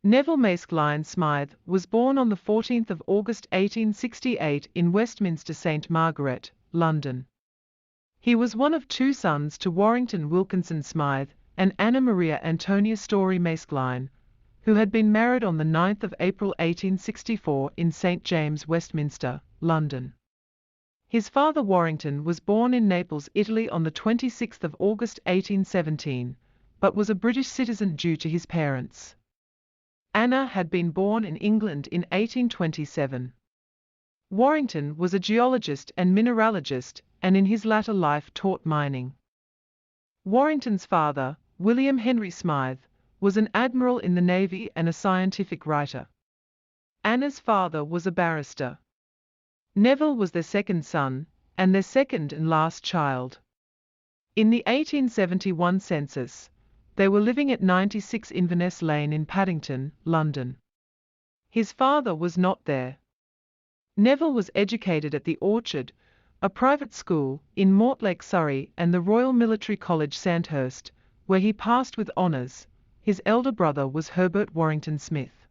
Nevill Maskelyne Smyth was born on 14 August 1868 in Westminster St Margaret, London. He was one of two sons to Warrington Wilkinson Smyth and Anna Maria Antonia Story Maskelyne, who had been married on 9 April 1864 in St James, Westminster, London. His father Warrington was born in Naples, Italy on 26 August 1817, but was a British citizen due to his parents. Anna had been born in England in 1827. Warrington was a geologist and mineralogist, and in his latter life taught mining. Warrington's father, William Henry Smyth, was an admiral in the Navy and a scientific writer. Anna's father was a barrister. Neville was their second son, and their second and last child. In the 1871 census, they were living at 96 Inverness Lane in Paddington, London. His father was not there. Neville was educated at the Orchard, a private school, in Mortlake, Surrey, and the Royal Military College, Sandhurst, where he passed with honours. His elder brother was Herbert Warrington Smyth,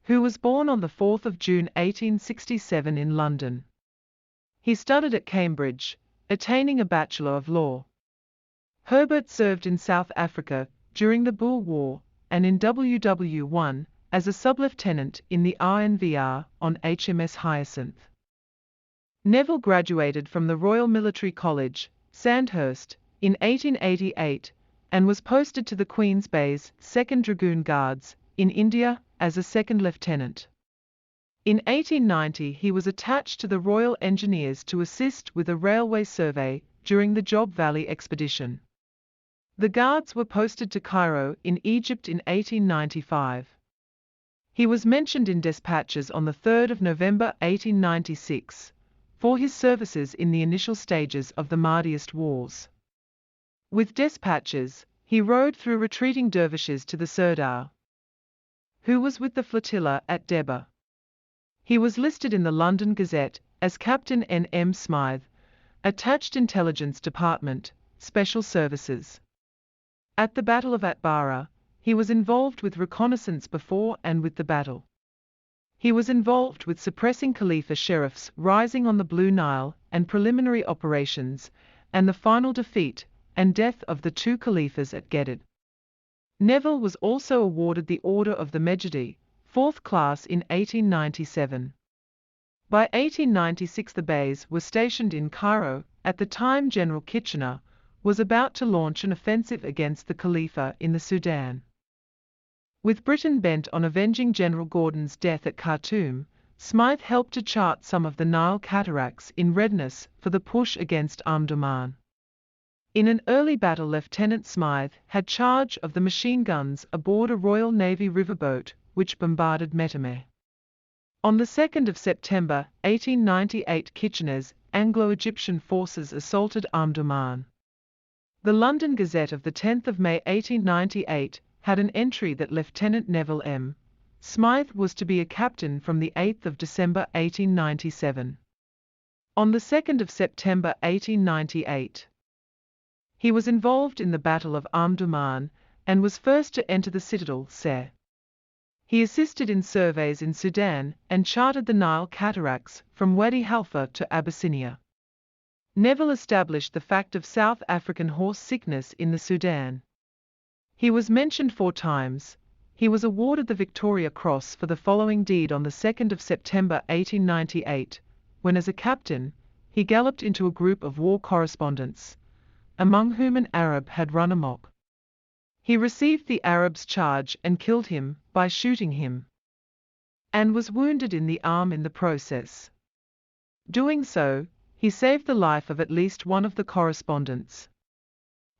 who was born on 4 June 1867 in London. He studied at Cambridge, attaining a Bachelor of Law. Herbert served in South Africa during the Boer War and in WW1 as a sub-lieutenant in the RNVR on HMS Hyacinth. Neville graduated from the Royal Military College, Sandhurst, in 1888 and was posted to the Queen's Bay's 2nd Dragoon Guards in India as a second lieutenant. In 1890 he was attached to the Royal Engineers to assist with a railway survey during the Job Valley expedition. The Guards were posted to Cairo in Egypt in 1895. He was mentioned in dispatches on 3 November 1896 for his services in the initial stages of the Mahdiist Wars. With dispatches, he rode through retreating dervishes to the Sirdar, who was with the flotilla at Deba. He was listed in the London Gazette as Captain N.M. Smyth, Attached Intelligence Department, Special Services. At the Battle of Atbara, he was involved with reconnaissance before and with the battle. He was involved with suppressing Khalifa sheriffs rising on the Blue Nile and preliminary operations, and the final defeat and death of the two Khalifas at Gedid. Neville was also awarded the Order of the Mejidi, 4th class in 1897. By 1896 the Bays were stationed in Cairo. At the time General Kitchener was about to launch an offensive against the Khalifa in the Sudan. With Britain bent on avenging General Gordon's death at Khartoum, Smyth helped to chart some of the Nile cataracts in readiness for the push against Omdurman. In an early battle, Lieutenant Smyth had charge of the machine guns aboard a Royal Navy riverboat which bombarded Metemeh. On the 2nd of September 1898, Kitchener's Anglo-Egyptian forces assaulted Omdurman. The London Gazette of 10 May 1898 had an entry that Lieutenant Neville M. Smyth was to be a captain from 8 December 1897. On the 2nd of September 1898, he was involved in the Battle of Omdurman and was first to enter the citadel, Seh. He assisted in surveys in Sudan and charted the Nile cataracts from Wadi Halfa to Abyssinia. Neville established the fact of South African horse sickness in the Sudan. He was mentioned 4 times. He was awarded the Victoria Cross for the following deed on the 2nd of September 1898, when as a captain, he galloped into a group of war correspondents, among whom an Arab had run amok. He received the Arab's charge and killed him by shooting him, and was wounded in the arm in the process. Doing so, he saved the life of at least one of the correspondents.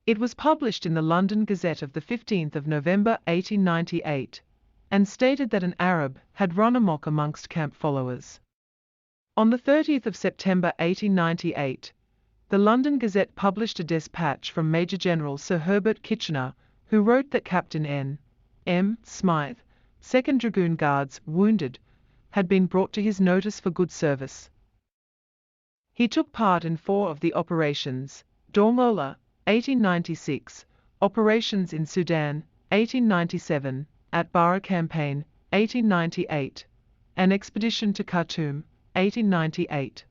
It was published in the London Gazette of 15 November 1898, and stated that an Arab had run amok amongst camp followers. On 30 September 1898, the London Gazette published a dispatch from Major General Sir Herbert Kitchener, who wrote that Captain N.M. Smyth, 2nd Dragoon Guards, wounded, had been brought to his notice for good service. He took part in 4 of the operations: Dongola, 1896, operations in Sudan, 1897, Atbara Campaign, 1898, and Expedition to Khartoum, 1898.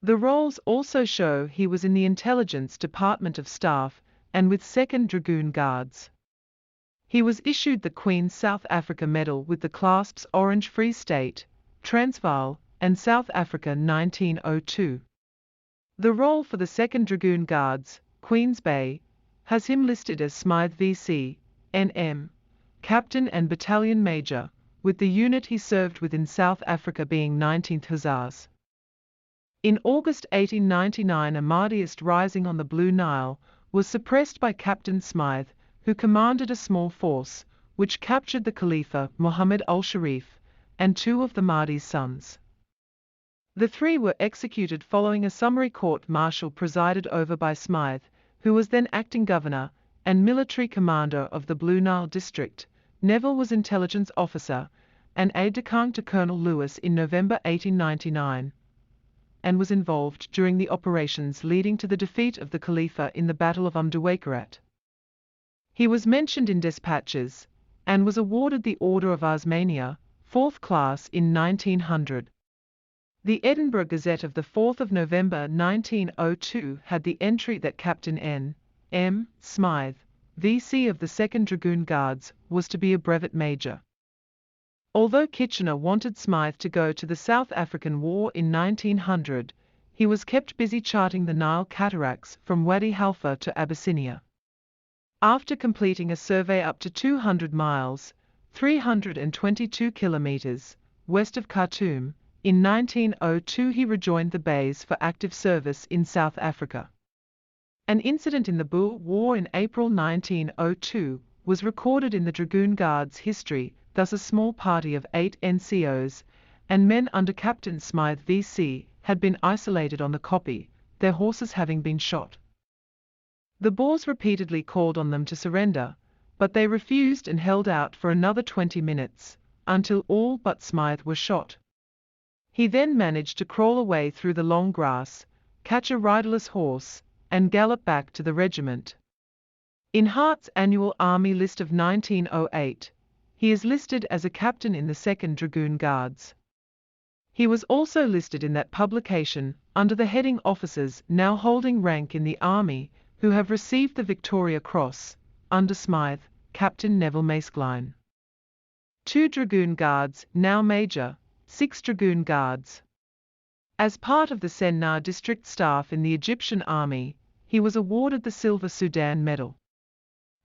The rolls also show he was in the Intelligence Department of Staff and with 2nd Dragoon Guards. He was issued the Queen's South Africa Medal with the clasps Orange Free State, Transvaal, and South Africa 1902. The roll for the 2nd Dragoon Guards, Queens Bay, has him listed as Smyth VC, NM, Captain and Battalion Major, with the unit he served with in South Africa being 19th Hussars. In August 1899, a Mahdiist rising on the Blue Nile was suppressed by Captain Smyth, who commanded a small force, which captured the Khalifa Muhammad al-Sharif and 2 of the Mahdi's sons. The 3 were executed following a summary court-martial presided over by Smyth, who was then acting governor and military commander of the Blue Nile district. Neville was intelligence officer and aide-de-camp to Colonel Lewis in November 1899, and was involved during the operations leading to the defeat of the Khalifa in the Battle of Umduwakerat. He was mentioned in dispatches and was awarded the Order of Osmania, 4th class in 1900. The Edinburgh Gazette of 4 November 1902 had the entry that Captain N. M. Smyth, VC of the 2nd Dragoon Guards, was to be a brevet major. Although Kitchener wanted Smyth to go to the South African War in 1900, he was kept busy charting the Nile cataracts from Wadi Halfa to Abyssinia. After completing a survey up to 200 miles, 322 kilometers, west of Khartoum, in 1902 he rejoined the base for active service in South Africa. An incident in the Boer War in April 1902 was recorded in the Dragoon Guards history, thus a small party of 8 NCOs and men under Captain Smyth VC had been isolated on the kopje, their horses having been shot. The Boers repeatedly called on them to surrender, but they refused and held out for another 20 minutes, until all but Smyth were shot. He then managed to crawl away through the long grass, catch a riderless horse, and gallop back to the regiment. In Hart's annual Army list of 1908, he is listed as a captain in the 2nd Dragoon Guards. He was also listed in that publication under the heading Officers now holding rank in the Army who have received the Victoria Cross, under Smyth, Captain Neville Maeskelyne. 2 Dragoon Guards, now Major, 6 Dragoon Guards. As part of the Sennar district staff in the Egyptian Army, he was awarded the Silver Sudan Medal.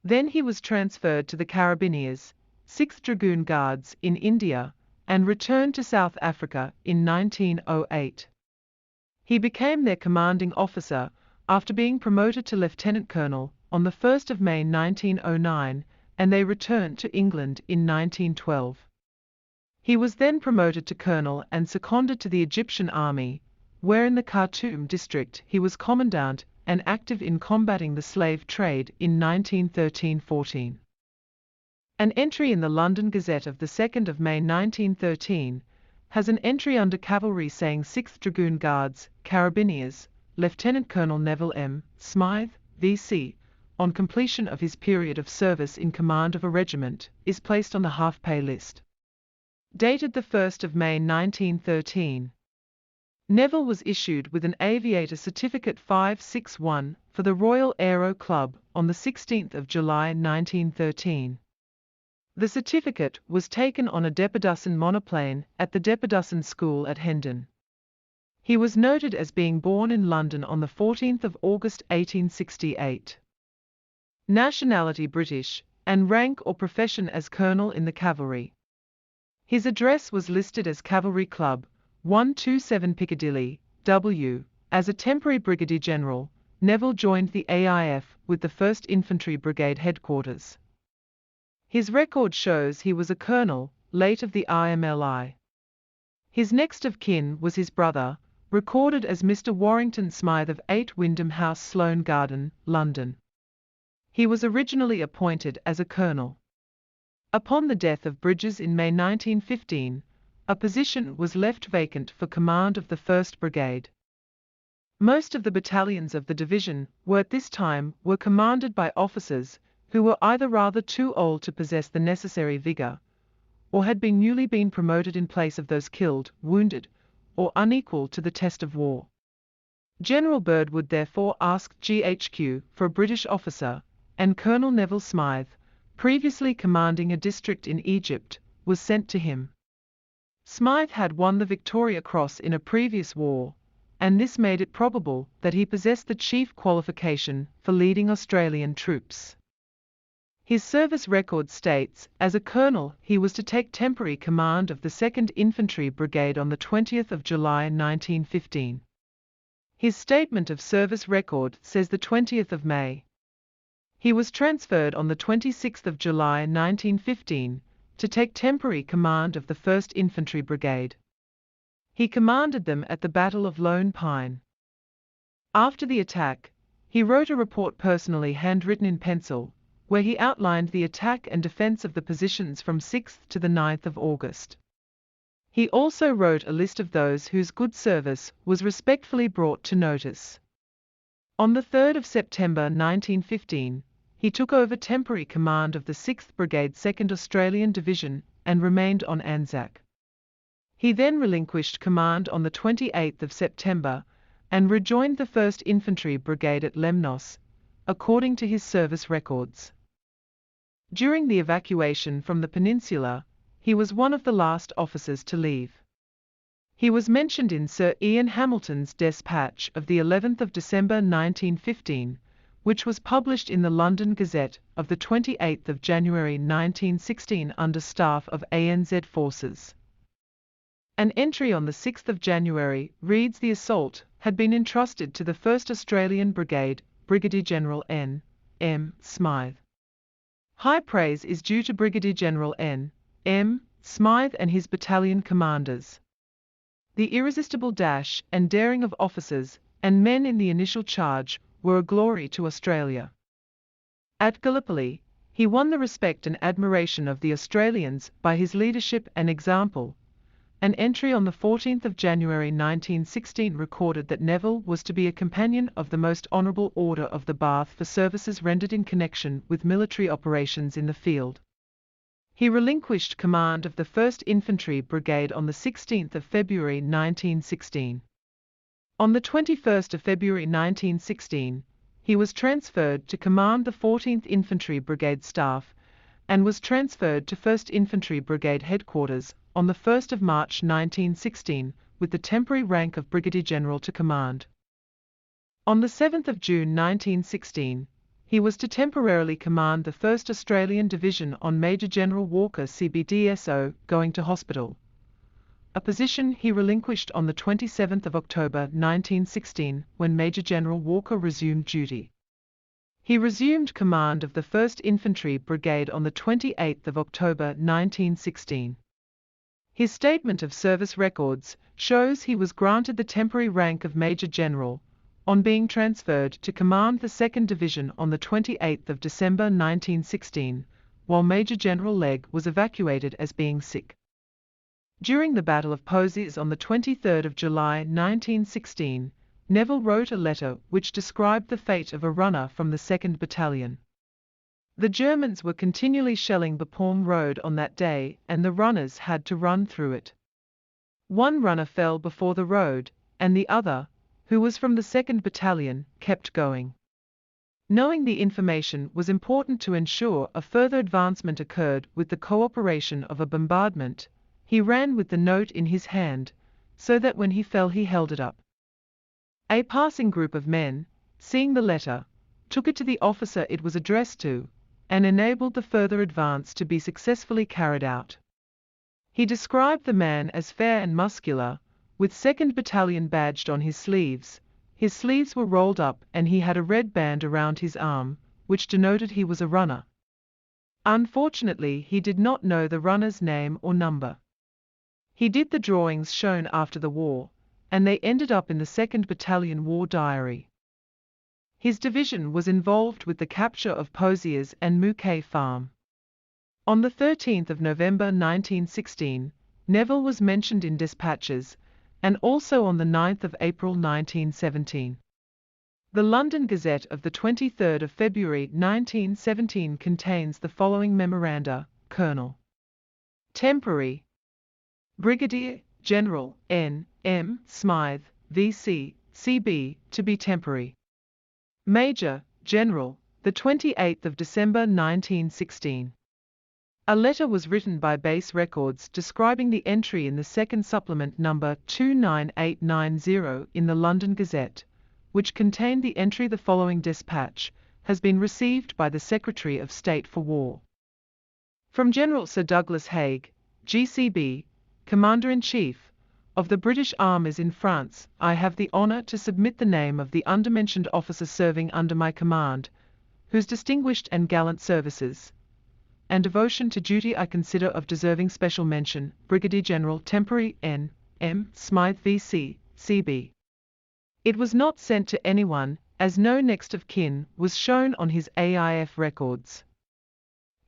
Then he was transferred to the Carabiniers, 6th Dragoon Guards in India, and returned to South Africa in 1908. He became their commanding officer after being promoted to Lieutenant Colonel on the 1st of May 1909, and they returned to England in 1912. He was then promoted to Colonel and seconded to the Egyptian Army, where in the Khartoum district he was commandant and active in combating the slave trade in 1913-14. An entry in the London Gazette of the 2nd of May 1913 has an entry under cavalry saying 6th Dragoon Guards, Carabiniers, Lieutenant Colonel Neville M. Smyth, VC, on completion of his period of service in command of a regiment, is placed on the half-pay list. Dated the 1st of May 1913. Neville was issued with an Aviator Certificate 561 for the Royal Aero Club on the 16th of July 1913. The certificate was taken on a Deperdussin monoplane at the Deperdussin School at Hendon. He was noted as being born in London on the 14th of August 1868. Nationality British, and rank or profession as Colonel in the Cavalry. His address was listed as Cavalry Club, 127 Piccadilly, W. As a temporary Brigadier General, Neville joined the AIF with the 1st Infantry Brigade headquarters. His record shows he was a colonel, late of the IMLI. His next of kin was his brother, recorded as Mr. Warrington Smyth of 8 Wyndham House, Sloane Garden, London. He was originally appointed as a colonel. Upon the death of Bridges in May 1915, a position was left vacant for command of the 1st Brigade. Most of the battalions of the division were at this time commanded by officers who were either rather too old to possess the necessary vigor, or had newly been promoted in place of those killed, wounded, or unequal to the test of war. General Birdwood therefore asked GHQ for a British officer, and Colonel Nevill Smyth, previously commanding a district in Egypt, was sent to him. Smyth had won the Victoria Cross in a previous war, and this made it probable that he possessed the chief qualification for leading Australian troops. His service record states, as a colonel, he was to take temporary command of the 2nd Infantry Brigade on the 20th of July 1915. His statement of service record says the 20th of May. He was transferred on the 26th of July 1915 to take temporary command of the 1st Infantry Brigade. He commanded them at the Battle of Lone Pine. After the attack, he wrote a report personally handwritten in pencil, where he outlined the attack and defense of the positions from 6th to the 9th of August. He also wrote a list of those whose good service was respectfully brought to notice. On the 3rd of September 1915, he took over temporary command of the 6th Brigade 2nd Australian Division and remained on Anzac. He then relinquished command on the 28th of September and rejoined the 1st Infantry Brigade at Lemnos, according to his service records. During the evacuation from the peninsula, he was one of the last officers to leave. He was mentioned in Sir Ian Hamilton's despatch of the 11th of December 1915, which was published in the London Gazette of the 28th of January 1916 under staff of ANZ forces. An entry on the 6th of January reads the assault had been entrusted to the 1st Australian Brigade, Brigadier General N. M. Smyth. High praise is due to Brigadier General N. M. Smyth and his battalion commanders. The irresistible dash and daring of officers and men in the initial charge were a glory to Australia. At Gallipoli, he won the respect and admiration of the Australians by his leadership and example. An entry on the 14th of January 1916 recorded that Neville was to be a companion of the Most Honourable Order of the Bath for services rendered in connection with military operations in the field. He relinquished command of the 1st Infantry Brigade on the 16th of February 1916. On the 21st of February 1916, he was transferred to command the 14th Infantry Brigade staff and was transferred to 1st Infantry Brigade headquarters on the 1st of March 1916 with the temporary rank of Brigadier General to command. On the 7th of June 1916, he was to temporarily command the 1st Australian Division on Major General Walker CBDSO going to hospital, a position he relinquished on the 27th of October 1916 when Major General Walker resumed duty. He resumed command of the 1st Infantry Brigade on the 28th of October 1916. His statement of service records shows he was granted the temporary rank of Major General on being transferred to command the 2nd Division on the 28th of December 1916, while Major General Legge was evacuated as being sick. During the Battle of Posies on the 23rd of July 1916, Neville wrote a letter which described the fate of a runner from the 2nd Battalion. The Germans were continually shelling Bapaume Road on that day and the runners had to run through it. One runner fell before the road, and the other, who was from the 2nd Battalion, kept going. Knowing the information was important to ensure a further advancement occurred with the cooperation of a bombardment, he ran with the note in his hand, so that when he fell he held it up. A passing group of men, seeing the letter, took it to the officer it was addressed to, and enabled the further advance to be successfully carried out. He described the man as fair and muscular, with 2nd Battalion badged on his sleeves. His sleeves were rolled up and he had a red band around his arm, which denoted he was a runner. Unfortunately, he did not know the runner's name or number. He did the drawings shown after the war, and they ended up in the 2nd Battalion War Diary. His division was involved with the capture of Posiers and Mouquet Farm. On the 13th of November 1916, Neville was mentioned in dispatches, and also on the 9th of April 1917. The London Gazette of the 23rd of February 1917 contains the following memoranda: Colonel. Temporary. Brigadier General N. M. Smyth, V.C., C.B., to be temporary. Major General, the 28th of December 1916. A letter was written by Base Records describing the entry in the second supplement number 29890 in the London Gazette, which contained the entry: the following dispatch has been received by the Secretary of State for War. From General Sir Douglas Haig, K.C.B, Commander-in-Chief of the British Armies in France, I have the honour to submit the name of the undermentioned officer serving under my command, whose distinguished and gallant services and devotion to duty I consider of deserving special mention: Brigadier General Temporary N. M. Smyth, V.C., C.B. It was not sent to anyone, as no next of kin was shown on his AIF records.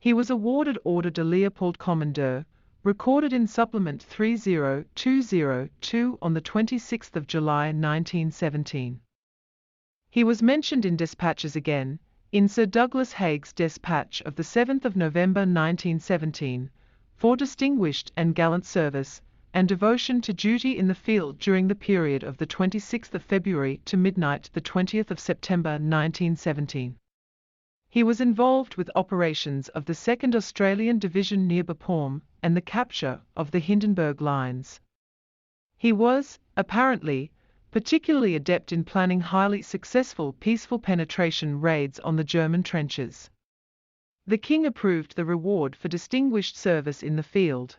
He was awarded Ordre de Léopold Commandeur, recorded in Supplement 30202 on the 26th of July 1917. He was mentioned in dispatches again, in Sir Douglas Haig's dispatch of the 7th of November 1917, for distinguished and gallant service and devotion to duty in the field during the period of the 26th of February to midnight the 20th of September 1917. He was involved with operations of the 2nd Australian Division near Bapaume and the capture of the Hindenburg lines. He was, apparently, particularly adept in planning highly successful peaceful penetration raids on the German trenches. The King approved the reward for distinguished service in the field.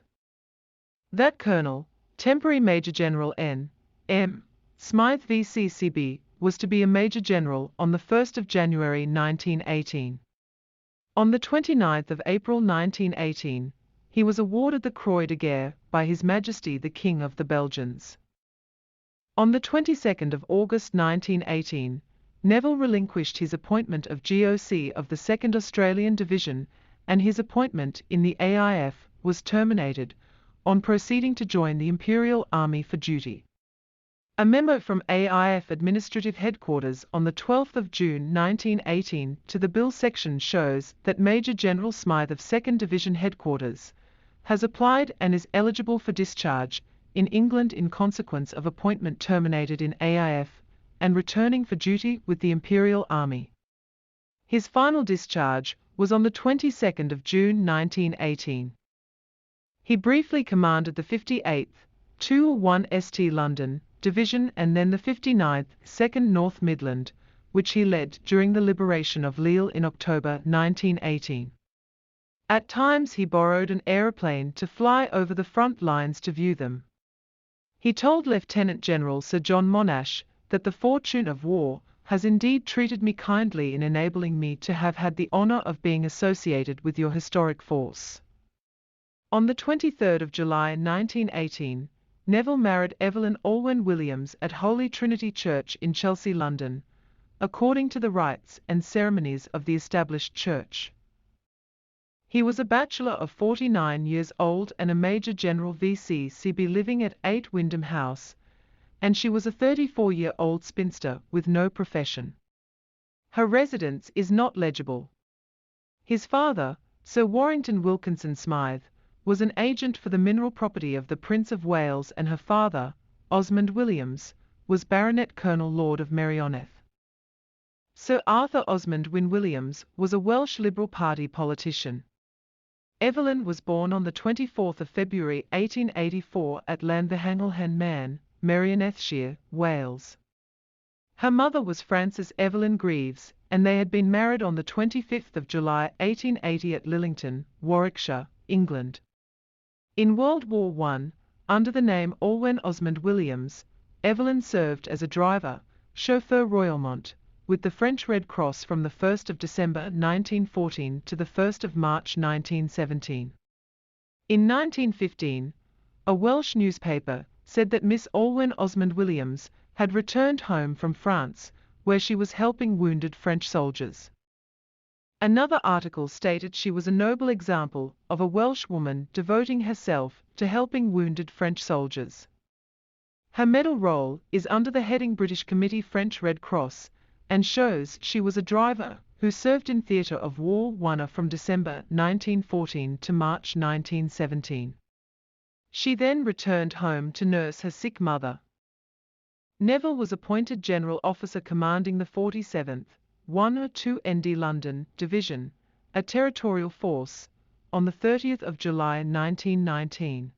That Colonel, Temporary Major General N. M. Smyth, V.C.C.B., was to be a Major General on the 1st of January 1918. On the 29th of April 1918, he was awarded the Croix de Guerre by His Majesty the King of the Belgians. On the 22nd of August 1918, Neville relinquished his appointment of GOC of the 2nd Australian Division, and his appointment in the AIF was terminated on proceeding to join the Imperial Army for duty. A memo from AIF Administrative Headquarters on the 12th of June 1918 to the Bill section shows that Major General Smyth of 2nd Division Headquarters has applied and is eligible for discharge in England in consequence of appointment terminated in AIF and returning for duty with the Imperial Army. His final discharge was on the 22nd of June 1918. He briefly commanded the 58th, 201 St London Division and then the 59th, 2nd North Midland, which he led during the liberation of Lille in October 1918. At times he borrowed an aeroplane to fly over the front lines to view them. He told Lieutenant General Sir John Monash that the fortune of war has indeed treated me kindly in enabling me to have had the honour of being associated with your historic force. On the 23rd of July 1918, Neville married Evelyn Alwyn Williams at Holy Trinity Church in Chelsea, London, according to the rites and ceremonies of the established church. He was a bachelor of 49 years old and a Major General V.C.C.B. living at 8 Wyndham House, and she was a 34-year-old spinster with no profession. Her residence is not legible. His father, Sir Warrington Wilkinson Smyth, was an agent for the mineral property of the Prince of Wales, and her father, Osmond Williams, was Baronet Colonel Lord of Merioneth. Sir Arthur Osmond Wynne Williams was a Welsh Liberal Party politician. Evelyn was born on the 24th of February 1884 at Llanfihangel Man, Merionethshire, Wales. Her mother was Frances Evelyn Greaves, and they had been married on the 25th of July 1880 at Lillington, Warwickshire, England. In World War I, under the name Alwyn Osmond Williams, Evelyn served as a driver, chauffeur Royalmont, with the French Red Cross from the 1st of December 1914 to the 1st of March 1917. In 1915, a Welsh newspaper said that Miss Alwyn Osmond Williams had returned home from France, where she was helping wounded French soldiers. Another article stated she was a noble example of a Welsh woman devoting herself to helping wounded French soldiers. Her medal roll is under the heading British Committee French Red Cross, and shows she was a driver who served in theatre of war 1 from December 1914 to March 1917. She then returned home to nurse her sick mother. Neville was appointed General Officer commanding the 47th, 102 ND London Division, a territorial force, on the 30th of July 1919.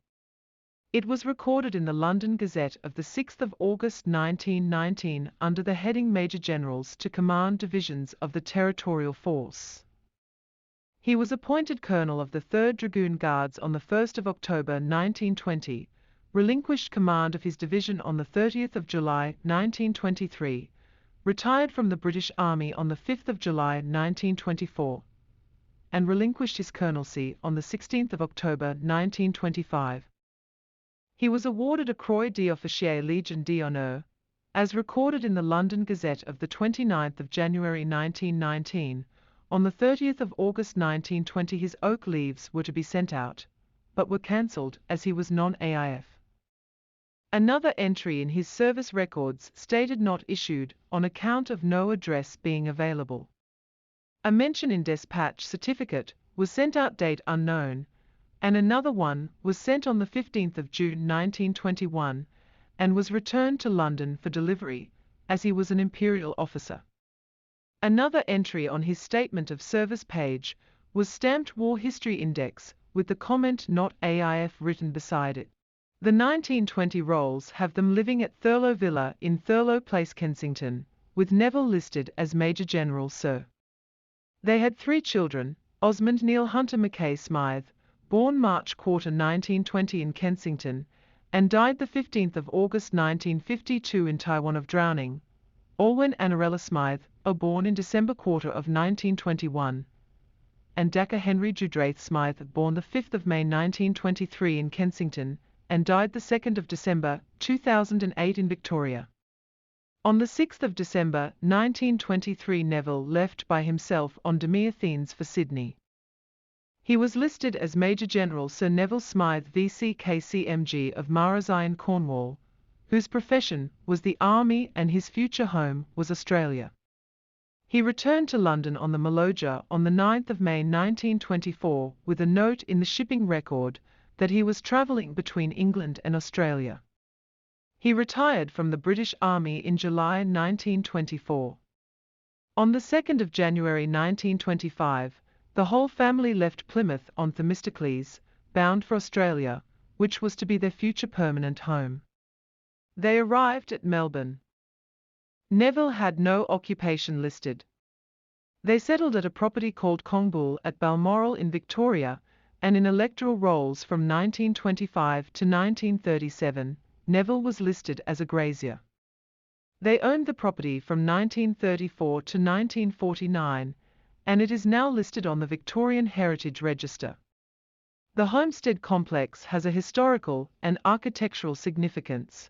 It was recorded in the London Gazette of the 6th of August 1919 under the heading Major Generals to command divisions of the territorial force. He was appointed Colonel of the 3rd Dragoon Guards on the 1st of October 1920, relinquished command of his division on the 30th of July 1923, retired from the British Army on the 5th of July 1924, and relinquished his colonelcy on the 16th of October 1925. He was awarded a Croix d'Officier Légion d'Honneur, as recorded in the London Gazette of the 29th of January 1919. On the 30th of August 1920 his oak leaves were to be sent out, but were cancelled as he was non-AIF. Another entry in his service records stated not issued on account of no address being available. A mention in dispatch certificate was sent out date unknown, and another one was sent on the 15th of June 1921 and was returned to London for delivery, as he was an imperial officer. Another entry on his statement of service page was stamped War History Index with the comment not AIF written beside it. The 1920 rolls have them living at Thurlow Villa in Thurlow Place, Kensington, with Neville listed as Major General Sir. They had 3 children, Osmond Neil Hunter Mackay Smyth, born March quarter 1920 in Kensington, and died the 15th of August 1952 in Taiwan of drowning. Alwyn Annarella Smyth, born in December quarter of 1921, and Dacre Henry Judraith Smyth, born the 5th of May 1923 in Kensington, and died the 2nd of December 2008 in Victoria. On the 6th of December 1923 Neville left by himself on Demir Thames for Sydney. He was listed as Major General Sir Neville Smyth VC K.C.M.G. of Marazion, Cornwall, whose profession was the army and his future home was Australia. He returned to London on the Maloja on the 9th of May 1924 with a note in the shipping record that he was travelling between England and Australia. He retired from the British Army in July 1924. On the 2nd of January 1925, the whole family left Plymouth on Themistocles, bound for Australia, which was to be their future permanent home. They arrived at Melbourne. Neville had no occupation listed. They settled at a property called Kongbool at Balmoral in Victoria, and in electoral rolls from 1925 to 1937, Neville was listed as a grazier. They owned the property from 1934 to 1949, and it is now listed on the Victorian Heritage Register. The homestead complex has a historical and architectural significance.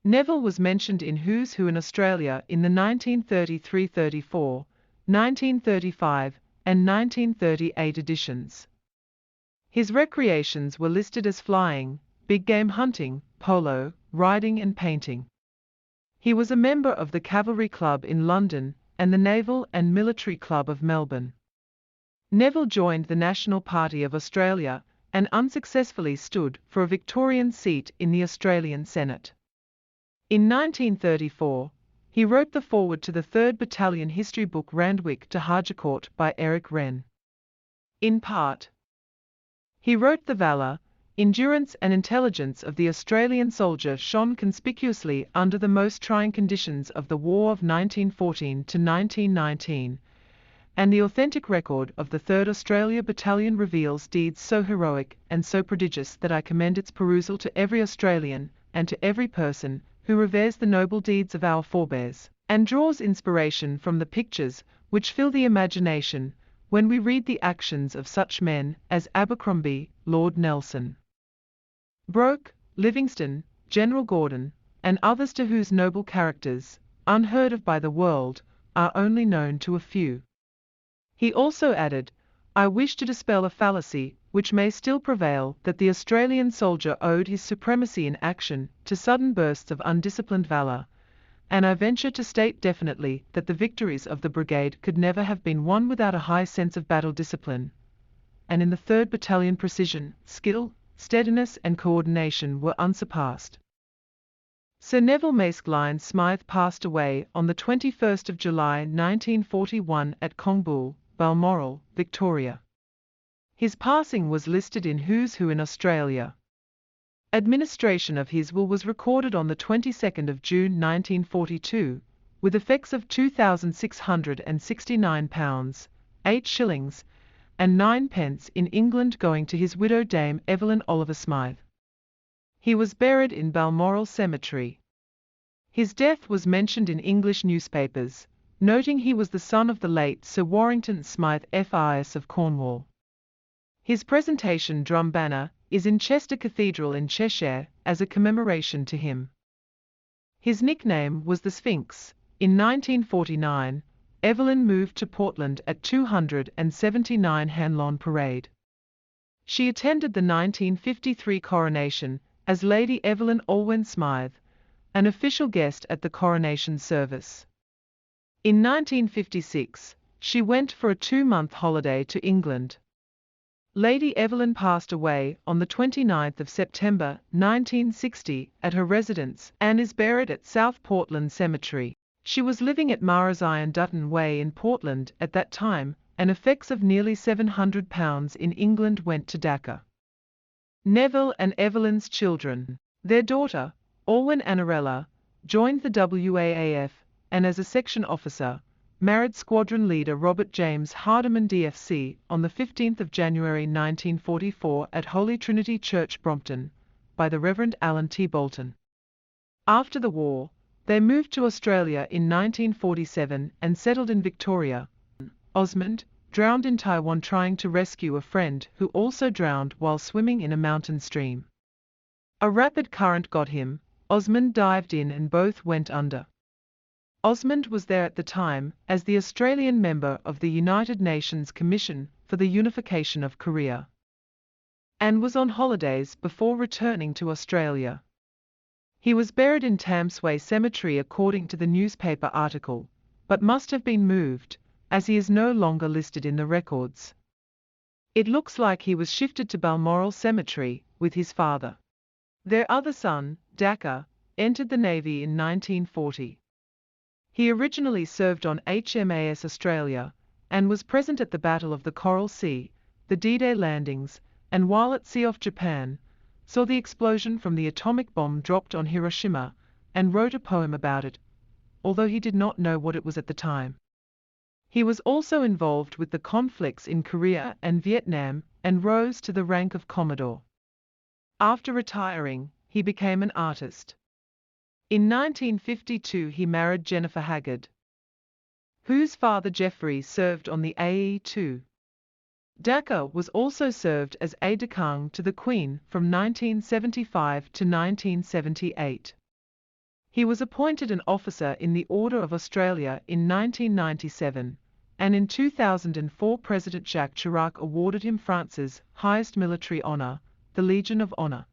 Neville was mentioned in Who's Who in Australia in the 1933-34, 1935 and 1938 editions. His recreations were listed as flying, big game hunting, polo, riding and painting. He was a member of the Cavalry Club in London and the Naval and Military Club of Melbourne. Neville joined the National Party of Australia and unsuccessfully stood for a Victorian seat in the Australian Senate. In 1934, he wrote the foreword to the 3rd Battalion history book Randwick to Hargecourt by Eric Wren. In part, he wrote the valour, endurance and intelligence of the Australian soldier shone conspicuously under the most trying conditions of the War of 1914 to 1919, and the authentic record of the 3rd Australia Battalion reveals deeds so heroic and so prodigious that I commend its perusal to every Australian and to every person who reveres the noble deeds of our forebears, and draws inspiration from the pictures which fill the imagination when we read the actions of such men as Abercrombie, Lord Nelson, Broke, Livingstone, General Gordon, and others to whose noble characters, unheard of by the world, are only known to a few. He also added, I wish to dispel a fallacy which may still prevail that the Australian soldier owed his supremacy in action to sudden bursts of undisciplined valour, and I venture to state definitely that the victories of the brigade could never have been won without a high sense of battle discipline, and in the 3rd Battalion precision, skill, steadiness and coordination were unsurpassed. Sir Neville Maeskelyne Smyth passed away on the 21st of July 1941 at Kongbool, Balmoral, Victoria. His passing was listed in Who's Who in Australia. Administration of his will was recorded on the 22nd of June 1942, with effects of £2,669, 8 shillings, and 9 pence in England going to his widow Dame Evelyn Oliver Smyth. He was buried in Balmoral Cemetery. His death was mentioned in English newspapers, noting he was the son of the late Sir Warrington Smyth FIS of Cornwall. His presentation drum banner is in Chester Cathedral in Cheshire as a commemoration to him. His nickname was the Sphinx. In 1949, Evelyn moved to Portland at 279 Hanlon Parade. She attended the 1953 coronation as Lady Evelyn Alwyn Smyth, an official guest at the coronation service. In 1956, she went for a 2-month holiday to England. Lady Evelyn passed away on the 29th of September 1960 at her residence and is buried at South Portland Cemetery. She was living at Marazion Dutton Way in Portland at that time, and effects of nearly £700 in England went to Dhaka. Neville and Evelyn's children. Their daughter, Alwyn Annarella, joined the WAAF, and as a section officer, married squadron leader Robert James Hardiman DFC on the 15th of January 1944 at Holy Trinity Church, Brompton, by the Reverend Alan T. Bolton. After the war, they moved to Australia in 1947 and settled in Victoria. Osmond drowned in Taiwan trying to rescue a friend who also drowned while swimming in a mountain stream. A rapid current got him. Osmond dived in and both went under. Osmond was there at the time as the Australian member of the United Nations Commission for the Unification of Korea, and was on holidays before returning to Australia. He was buried in Tamsway Cemetery according to the newspaper article, but must have been moved, as he is no longer listed in the records. It looks like he was shifted to Balmoral Cemetery with his father. Their other son, Dacre, entered the Navy in 1940. He originally served on HMAS Australia, and was present at the Battle of the Coral Sea, the D-Day landings, and while at sea off Japan, saw the explosion from the atomic bomb dropped on Hiroshima, and wrote a poem about it, although he did not know what it was at the time. He was also involved with the conflicts in Korea and Vietnam, and rose to the rank of Commodore. After retiring, he became an artist. In 1952 he married Jennifer Haggard, whose father Geoffrey served on the AE2. Dacre was also served as aide-de-camp to the Queen from 1975 to 1978. He was appointed an officer in the Order of Australia in 1997, and in 2004 President Jacques Chirac awarded him France's highest military honour, the Legion of Honour.